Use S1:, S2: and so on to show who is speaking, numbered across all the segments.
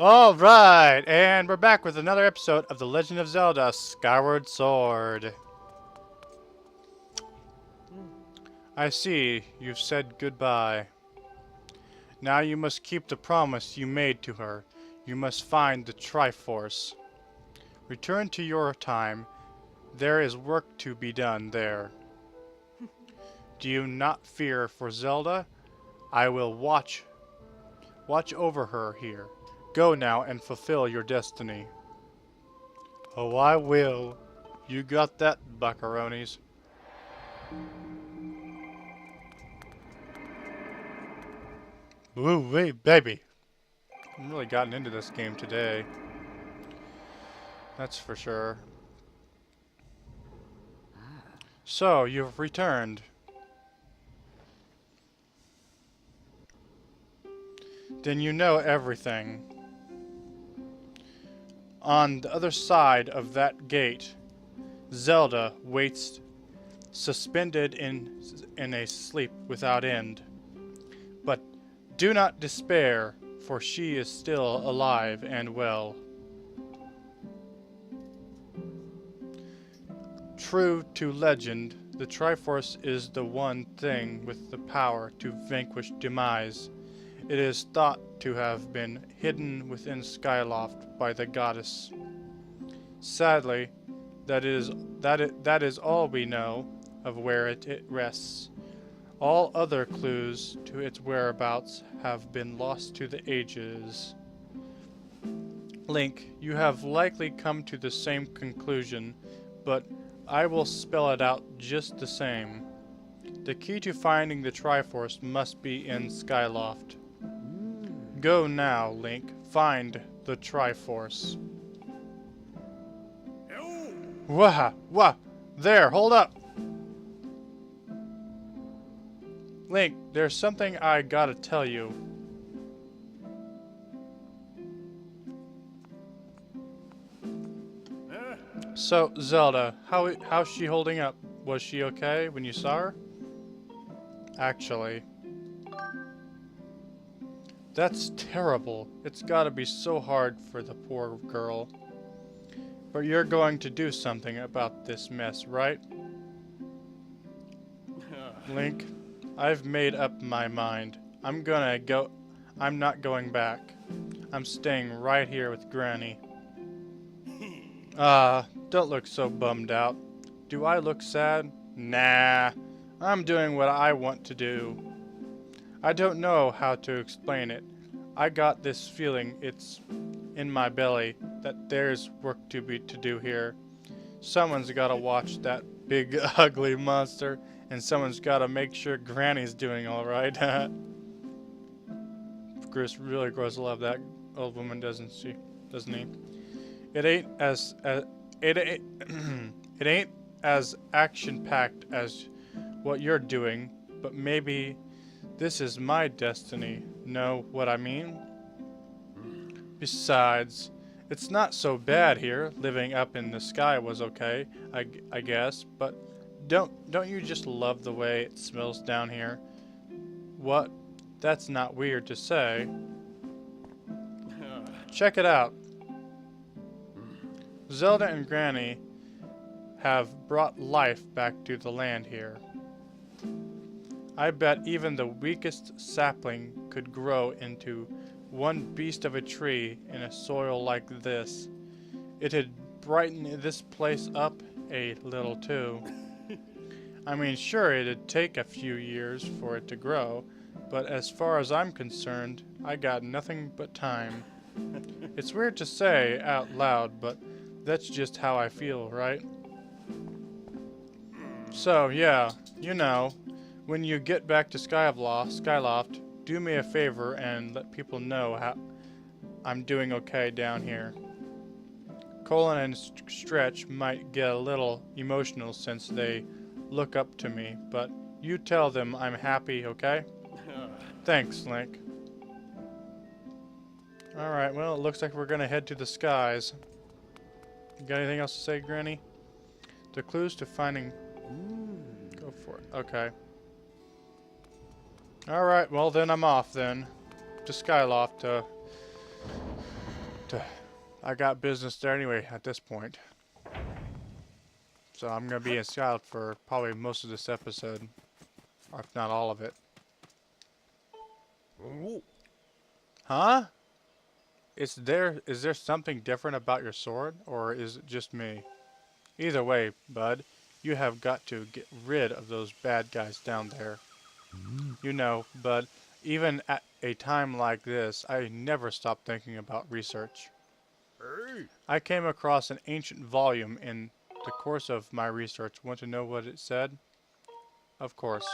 S1: Alright, and we're back with another episode of The Legend of Zelda Skyward Sword. I see, you've said goodbye. Now you must keep the promise you made to her. You must find the Triforce. Return to your time. There is work to be done there. Do you not fear for Zelda? I will watch over her here. Go now and fulfill your destiny. Oh, I will. You got that, buckaroonies. Ooh, wait, baby. I'm really gotten into this game today. That's for sure. So, you've returned. Then you know everything. On the other side of that gate, Zelda waits, suspended in a sleep without end. But do not despair, for she is still alive and well. True to legend, the Triforce is the one thing with the power to vanquish demise. It is thought to have been hidden within Skyloft by the goddess. Sadly, that is all we know of where it rests. All other clues to its whereabouts have been lost to the ages. Link, you have likely come to the same conclusion, but I will spell it out just the same. The key to finding the Triforce must be in Skyloft. Go now, Link. Find the Triforce. Wah! There, hold up! Link, there's something I gotta tell you. So, Zelda, how's she holding up? Was she okay when you saw her? Actually. That's terrible. It's gotta be so hard for the poor girl. But you're going to do something about this mess, right? Link, I've made up my mind. I'm not going back. I'm staying right here with Granny. Don't look so bummed out. Do I look sad? Nah. I'm doing what I want to do. I don't know how to explain it. I got this feeling it's in my belly that there's work to do here. Someone's gotta watch that big ugly monster, and someone's gotta make sure Granny's doing alright. Chris really grows to love that old woman, doesn't he? It ain't as it ain't as action-packed as what you're doing, but maybe this is my destiny. Know what I mean? Besides, it's not so bad here. Living up in the sky was okay, I guess. But don't you just love the way it smells down here? What? That's not weird to say. Check it out. Zelda and Granny have brought life back to the land here. I bet even the weakest sapling could grow into one beast of a tree in a soil like this. It'd brighten this place up a little too. I mean, sure, it'd take a few years for it to grow, but as far as I'm concerned, I got nothing but time. It's weird to say out loud, but that's just how I feel, right? So, yeah, you know, when you get back to Skyloft, do me a favor and let people know how I'm doing okay down here. Colin and Stretch might get a little emotional since they look up to me, but you tell them I'm happy, okay? Thanks, Link. Alright, well, it looks like we're gonna head to the skies. You got anything else to say, Granny? The clues to finding... Go for it. Okay. Alright, well then I'm off then. To Skyloft to I got business there anyway at this point. So I'm going to be in Scout for probably most of this episode. Or if not all of it. Huh? Is there something different about your sword? Or is it just me? Either way, bud, you have got to get rid of those bad guys down there. You know, bud, even at a time like this, I never stop thinking about research. I came across an ancient volume in the course of my research. Want to know what it said? Of course.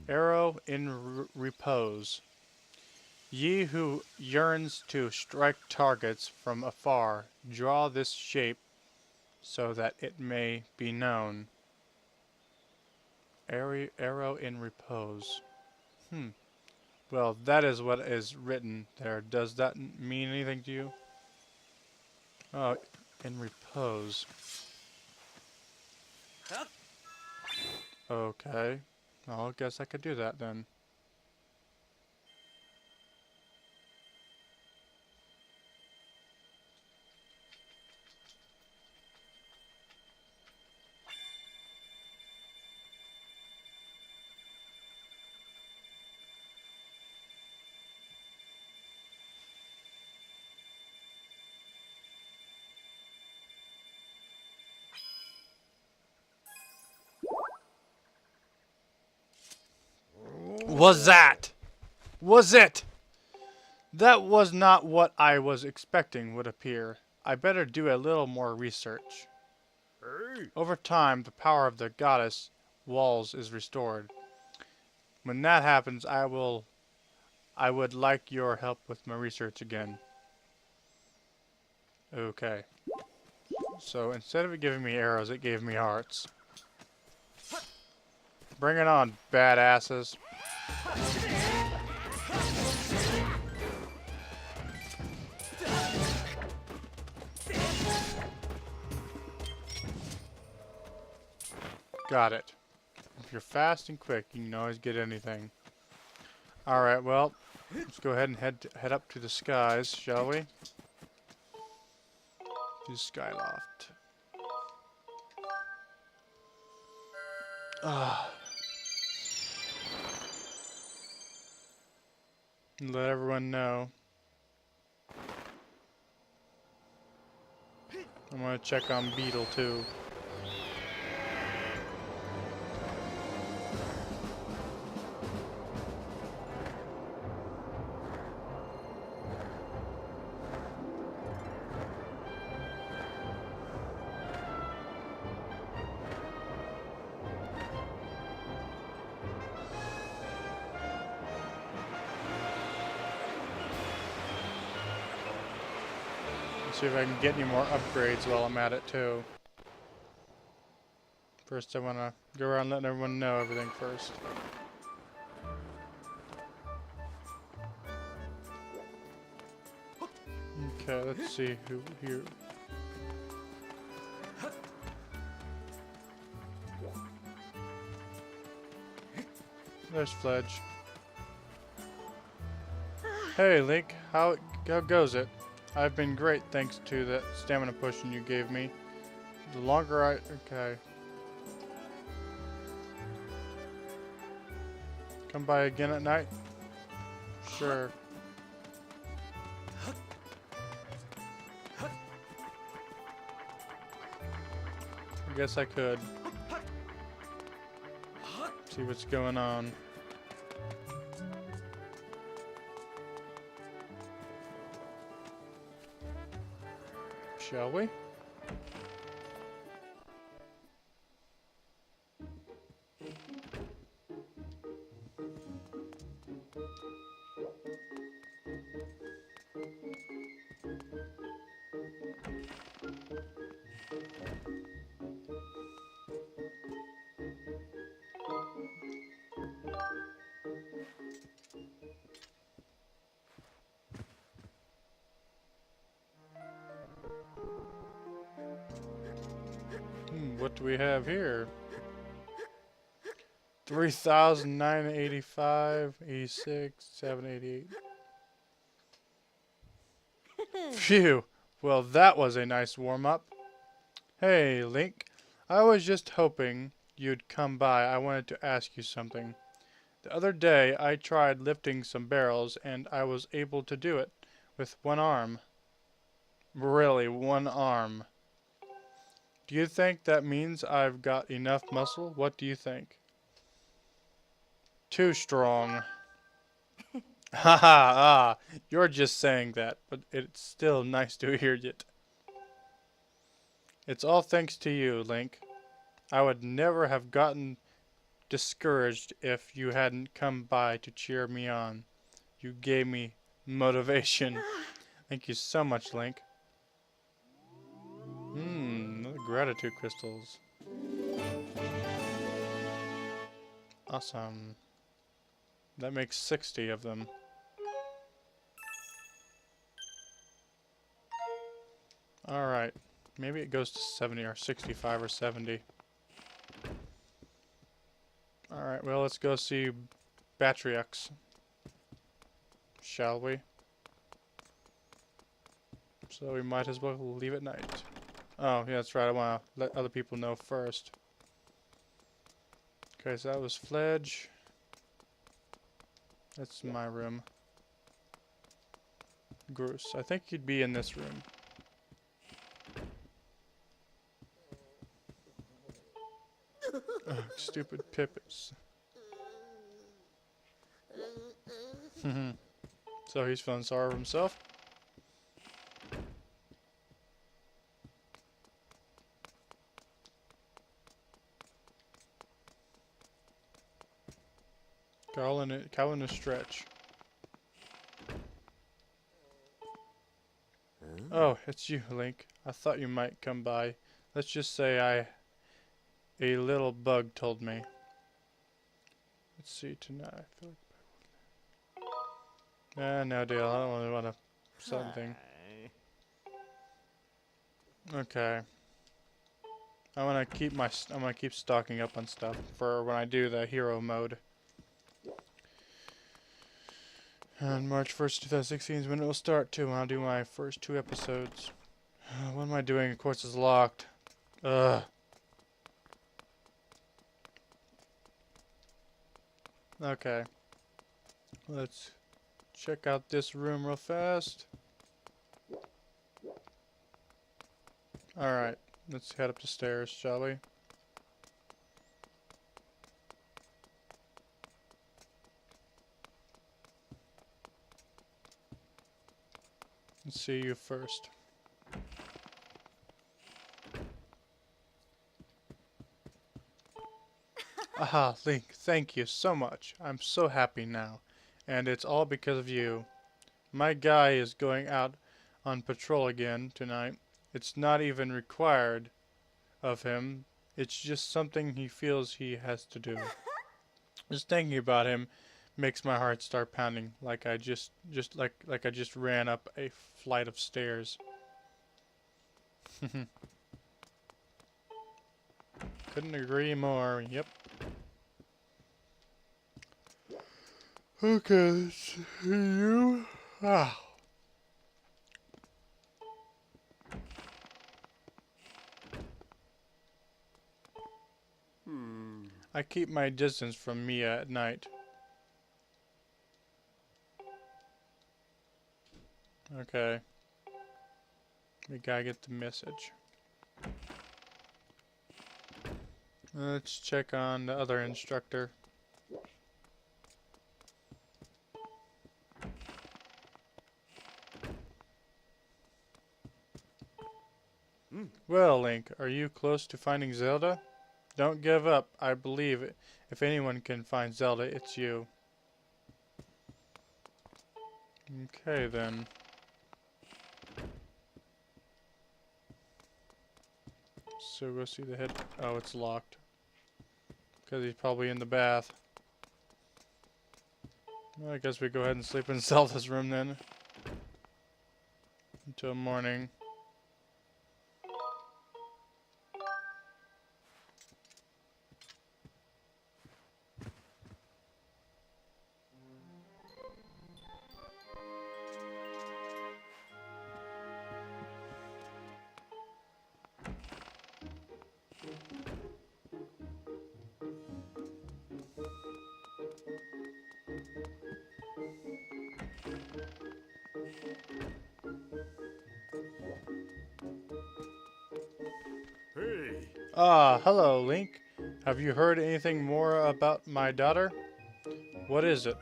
S1: Arrow in repose. Ye who yearns to strike targets from afar, draw this shape so that it may be known. Arrow in repose. Well, that is what is written there. Does that mean anything to you? Oh, in repose. Okay. Well, I guess I could do that then. Was it? That was not what I was expecting would appear. I better do a little more research. Over time, the power of the goddess walls is restored. When that happens, I would like your help with my research again. Okay. So instead of it giving me arrows, it gave me hearts. Bring it on, badasses. Got it. If you're fast and quick, you can always get anything. Alright, well, let's go ahead and head up to the skies, shall we? To the Skyloft. Let everyone know. I'm gonna check on Beetle too. See if I can get any more upgrades while I'm at it too. First I wanna go around letting everyone know everything first. Okay, let's see who here. There's Fledge. Hey Link, how goes it? I've been great thanks to that stamina potion you gave me. The longer I... Okay. Come by again at night? Sure. I guess I could. See what's going on. Shall we? What do we have here? 3,985, 86, 788. Phew. Well, that was a nice warm-up. Hey, Link. I was just hoping you'd come by. I wanted to ask you something. The other day, I tried lifting some barrels, and I was able to do it with one arm. Really, one arm. Do you think that means I've got enough muscle? What do you think? Too strong. Haha, ah, you're just saying that, but it's still nice to hear it. It's all thanks to you, Link. I would never have gotten discouraged if you hadn't come by to cheer me on. You gave me motivation. Thank you so much, Link. Another gratitude crystals. Awesome. That makes 60 of them. Alright. Maybe it goes to 70 or 65 or 70. Alright, well, let's go see Batriox. Shall we? So we might as well leave at night. Oh, yeah, that's right. I want to let other people know first. Okay, so that was Fledge. That's my room. Groose. I think you'd be in this room. Ugh, stupid Pippets. So he's feeling sorry for himself. Cow in a stretch. Oh, it's you, Link. I thought you might come by. Let's just say a little bug told me. Let's see tonight. I feel like no deal. I don't really want to something. Okay. I'm gonna keep stocking up on stuff for when I do the hero mode. And March 1st, 2016 is when it will start too, when I'll do my first 2 episodes. What am I doing? Of course it's locked. Ugh. Okay. Let's check out this room real fast. Alright. Let's head up the stairs, shall we? Let's see you first. Aha, Link, thank you so much. I'm so happy now. And it's all because of you. My guy is going out on patrol again tonight. It's not even required of him. It's just something he feels he has to do. Just thinking about him makes my heart start pounding like I just ran up a flight of stairs. Couldn't agree more. Yep. Okay, let's see you. Ah. I keep my distance from Mia at night. Okay. We gotta get the message. Let's check on the other instructor. Well, Link, are you close to finding Zelda? Don't give up. I believe if anyone can find Zelda, it's you. Okay, then. So go see the head. Oh, it's locked. Because he's probably in the bath. Well, I guess we go ahead and sleep in Zelda's room then. Until morning. Ah, hello, Link. Have you heard anything more about my daughter? What is it?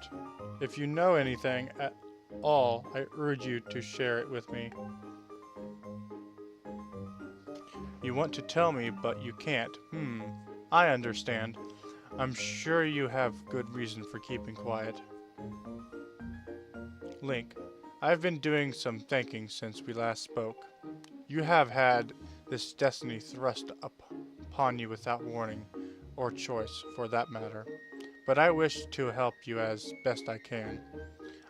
S1: If you know anything at all, I urge you to share it with me. You want to tell me, but you can't. I understand. I'm sure you have good reason for keeping quiet. Link, I've been doing some thinking since we last spoke. You have had this destiny thrust upon you without warning, or choice, for that matter. But I wish to help you as best I can.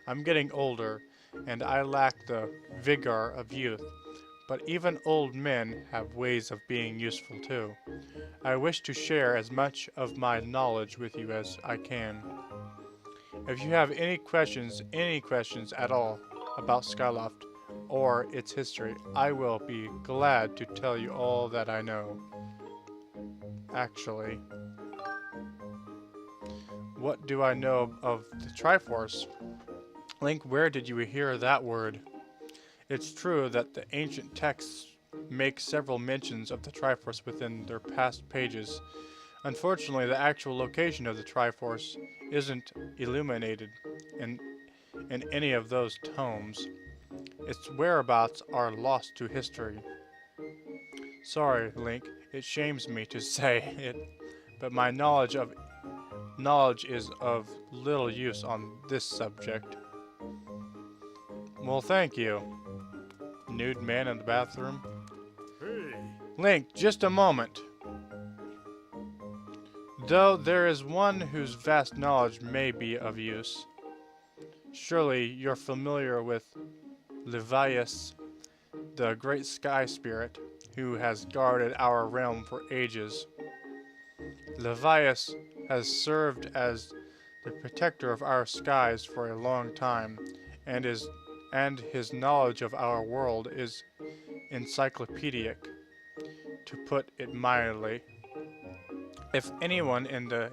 S1: I'm getting older, and I lack the vigor of youth, but even old men have ways of being useful too. I wish to share as much of my knowledge with you as I can. If you have any questions at all about Skyloft or its history, I will be glad to tell you all that I know. Actually, what do I know of the Triforce? Link, where did you hear that word? It's true that the ancient texts make several mentions of the Triforce within their past pages. Unfortunately, the actual location of the Triforce isn't illuminated in any of those tomes. Its whereabouts are lost to history. Sorry, Link, it shames me to say it, but my knowledge is of little use on this subject. Well, thank you. Nude man in the bathroom.
S2: Hey.
S1: Link, just a moment. Though there is one whose vast knowledge may be of use. Surely you're familiar with Levias, the great sky spirit, who has guarded our realm for ages. Levias has served as the protector of our skies for a long time, and his knowledge of our world is encyclopedic, to put it mildly. If anyone in the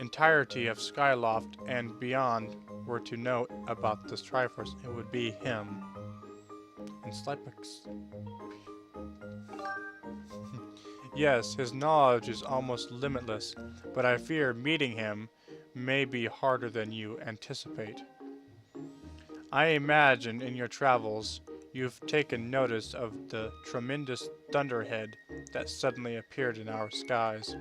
S1: entirety of Skyloft and beyond were to know about this Triforce, it would be him. Yes, his knowledge is almost limitless, but I fear meeting him may be harder than you anticipate. I imagine in your travels you've taken notice of the tremendous thunderhead that suddenly appeared in our skies.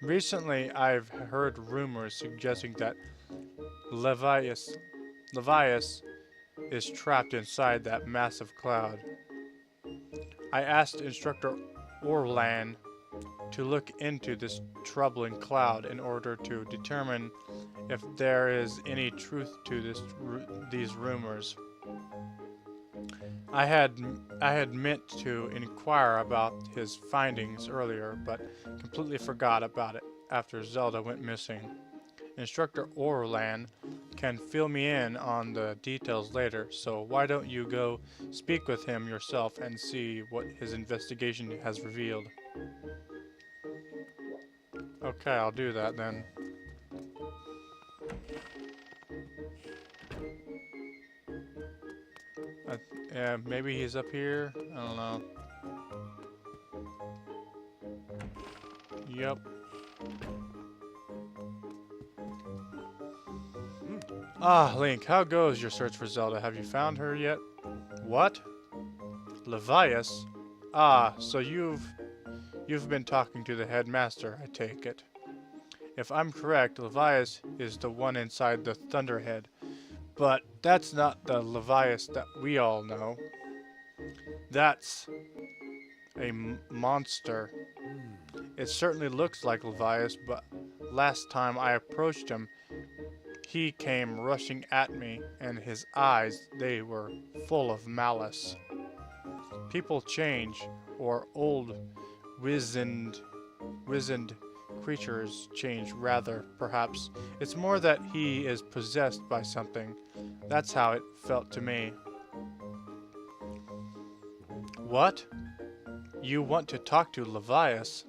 S1: Recently, I've heard rumors suggesting that Levias is trapped inside that massive cloud. I asked Instructor Orlan to look into this troubling cloud in order to determine if there is any truth to these rumors. I had meant to inquire about his findings earlier, but completely forgot about it after Zelda went missing. Instructor Orlan can fill me in on the details later, so why don't you go speak with him yourself and see what his investigation has revealed? Okay, I'll do that then. Yeah, maybe he's up here. I don't know. Yep. Ah, Link, how goes your search for Zelda? Have you found her yet? What? Levias? Ah, so you've been talking to the headmaster, I take it. If I'm correct, Levias is the one inside the Thunderhead. But that's not the Levias that we all know. That's a monster. It certainly looks like Levias, but last time I approached him, he came rushing at me, and his eyes, they were full of malice. People change, or old, wizened creatures change rather, perhaps. It's more that he is possessed by something. That's how it felt to me. What? You want to talk to Levias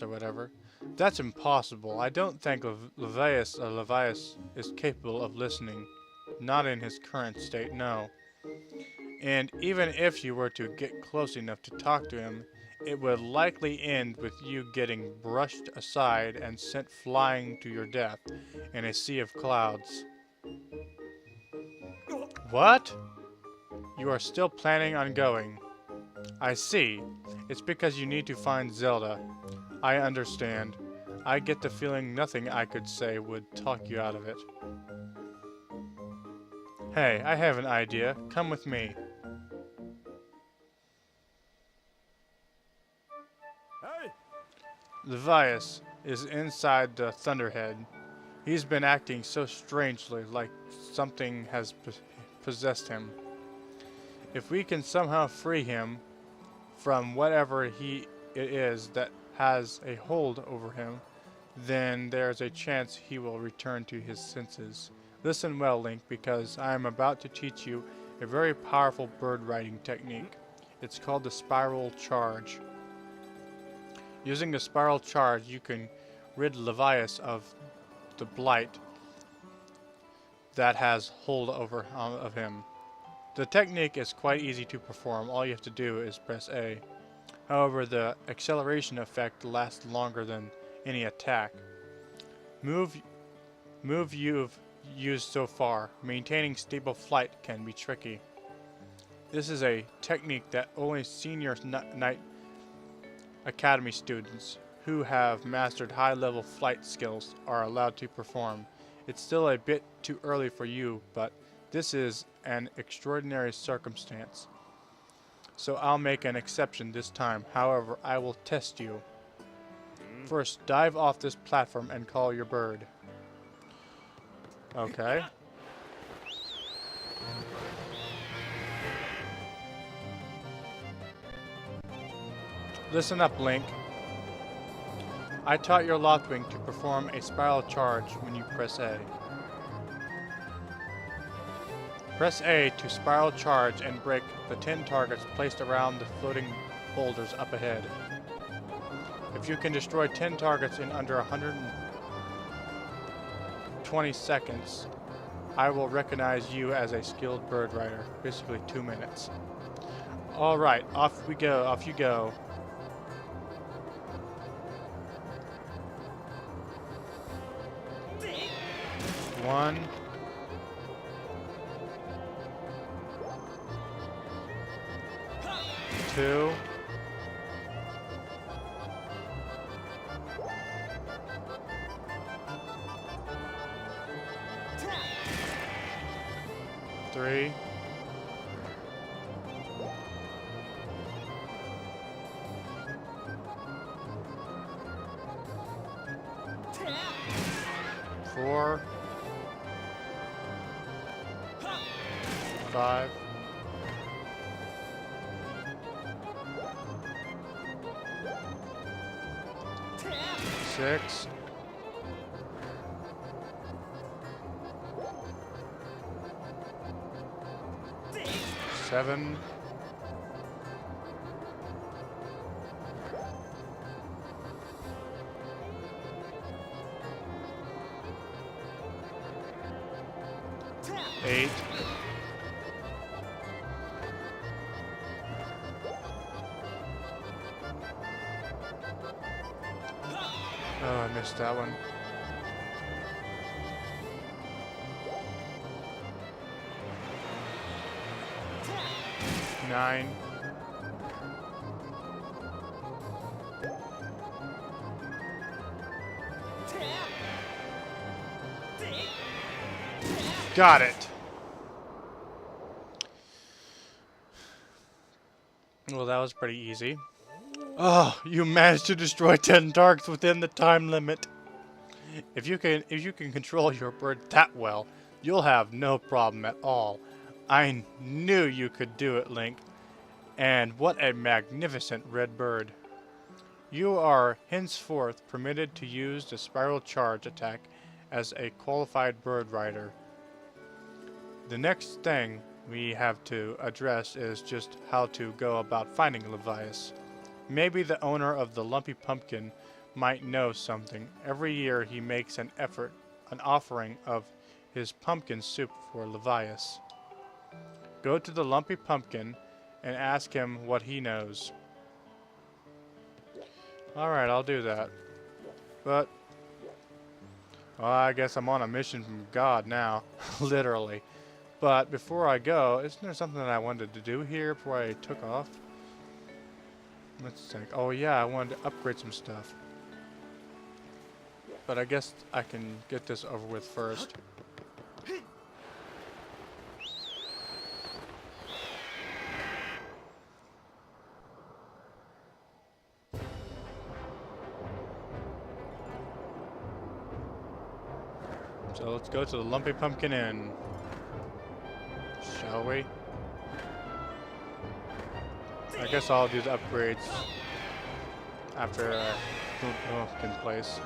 S1: or whatever? That's impossible. I don't think Levias is capable of listening. Not in his current state, no. And even if you were to get close enough to talk to him, it would likely end with you getting brushed aside and sent flying to your death in a sea of clouds. What? You are still planning on going? I see. It's because you need to find Zelda. I understand. I get the feeling nothing I could say would talk you out of it. Hey, I have an idea. Come with me.
S2: Hey!
S1: Levias is inside the Thunderhead. He's been acting so strangely, like something has possessed him. If we can somehow free him from whatever it is that has a hold over him, then there's a chance he will return to his senses. Listen well, Link, because I am about to teach you a very powerful bird riding technique. It's called the Spiral Charge. Using the Spiral Charge, you can rid Levias of the blight that has hold over of him. The technique is quite easy to perform. All you have to do is press A. However, the acceleration effect lasts longer than any attack. Move you've used so far. Maintaining stable flight can be tricky. This is a technique that only senior Knight Academy students who have mastered high-level flight skills are allowed to perform. It's still a bit too early for you, but this is an extraordinary circumstance. So I'll make an exception this time. However, I will test you. First, dive off this platform and call your bird. Okay. Listen up, Link. I taught your Lothwing to perform a spiral charge when you press A. Press A to spiral charge and break the 10 targets placed around the floating boulders up ahead. If you can destroy 10 targets in under 120 seconds, I will recognize you as a skilled bird rider. Basically 2 minutes. Alright, off we go, off you go. One. Two. Three. Four. 5. 6. 7. 8. Oh, I missed that one. 9. 'Got it. Well, that was pretty easy. Oh, you managed to destroy 10 targets within the time limit. If you can control your bird that well, you'll have no problem at all. I knew you could do it, Link. And what a magnificent red bird. You are henceforth permitted to use the spiral charge attack as a qualified bird rider. The next thing we have to address is just how to go about finding Levias. Maybe the owner of the Lumpy Pumpkin might know something. Every year he makes an offering of his pumpkin soup for Levias. Go to the lumpy pumpkin and ask him what he knows. Alright, I'll do that. But, well, I guess I'm on a mission from God now. Literally. But before I go, isn't there something that I wanted to do here before I took off? Let's think. Oh yeah, I wanted to upgrade some stuff. But I guess I can get this over with first. So let's go to the Lumpy Pumpkin Inn. Shall we? I guess I'll do the upgrades after the pumpkin place.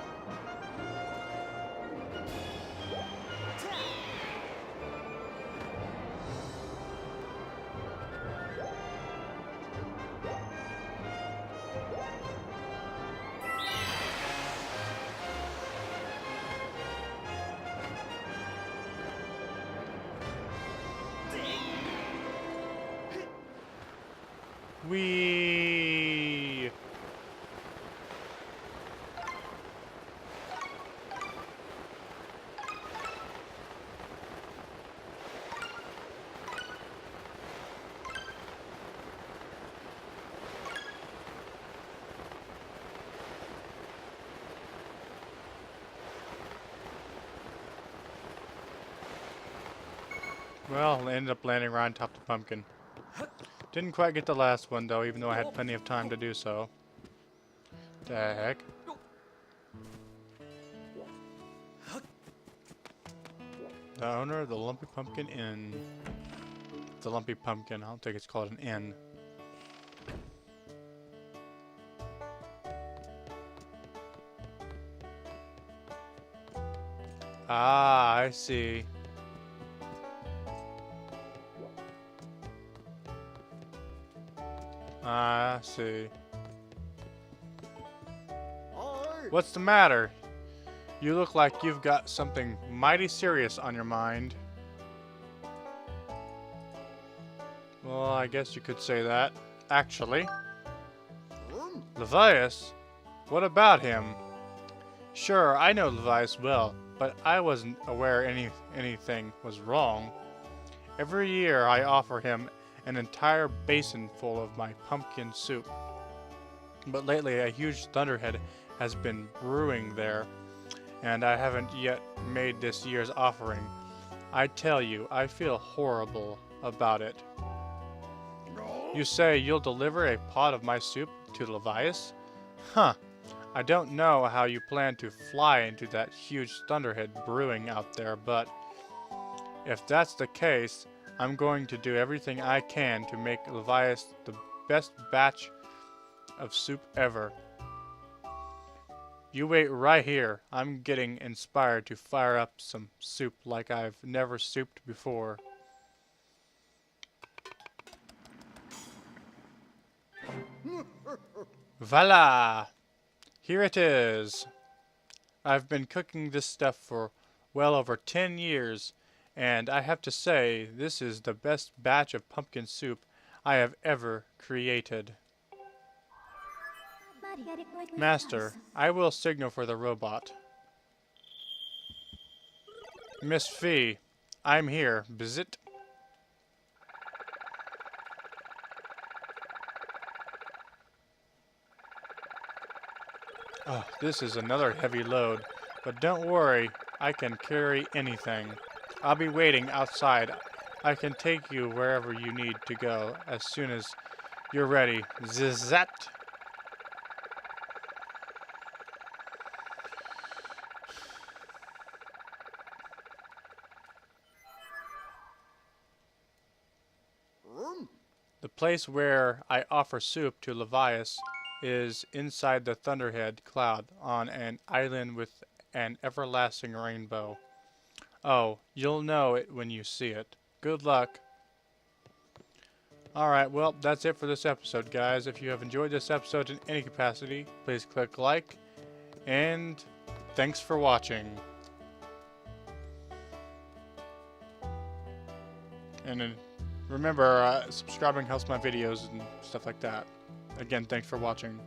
S1: Whee! Well, I ended up landing right on top of the pumpkin. Didn't quite get the last one though, even though I had plenty of time to do so. The heck? The owner of the Lumpy Pumpkin Inn. The Lumpy Pumpkin, I don't think it's called an inn. Ah, I see. I see. What's the matter? You look like you've got something mighty serious on your mind. Well, I guess you could say that. Actually. Levias? What about him? Sure, I know Levias well, but I wasn't aware anything was wrong. Every year I offer him an entire basin full of my pumpkin soup. But lately a huge thunderhead has been brewing there, and I haven't yet made this year's offering. I tell you, I feel horrible about it. You say you'll deliver a pot of my soup to Levias? Huh. I don't know how you plan to fly into that huge thunderhead brewing out there, but if that's the case, I'm going to do everything I can to make Levias the best batch of soup ever. You wait right here. I'm getting inspired to fire up some soup like I've never souped before. Voila! Here it is. I've been cooking this stuff for well over 10 years. And I have to say, this is the best batch of pumpkin soup I have ever created. Master, I will signal for the robot. Miss Fee, I'm here. Visit. Oh, this is another heavy load. But don't worry, I can carry anything. I'll be waiting outside. I can take you wherever you need to go as soon as you're ready. Zizat! The place where I offer soup to Levias is inside the Thunderhead cloud on an island with an everlasting rainbow. Oh, you'll know it when you see it. Good luck. Alright, well, that's it for this episode, guys. If you have enjoyed this episode in any capacity, please click like, and thanks for watching. And Remember, subscribing helps my videos and stuff like that. Again, thanks for watching.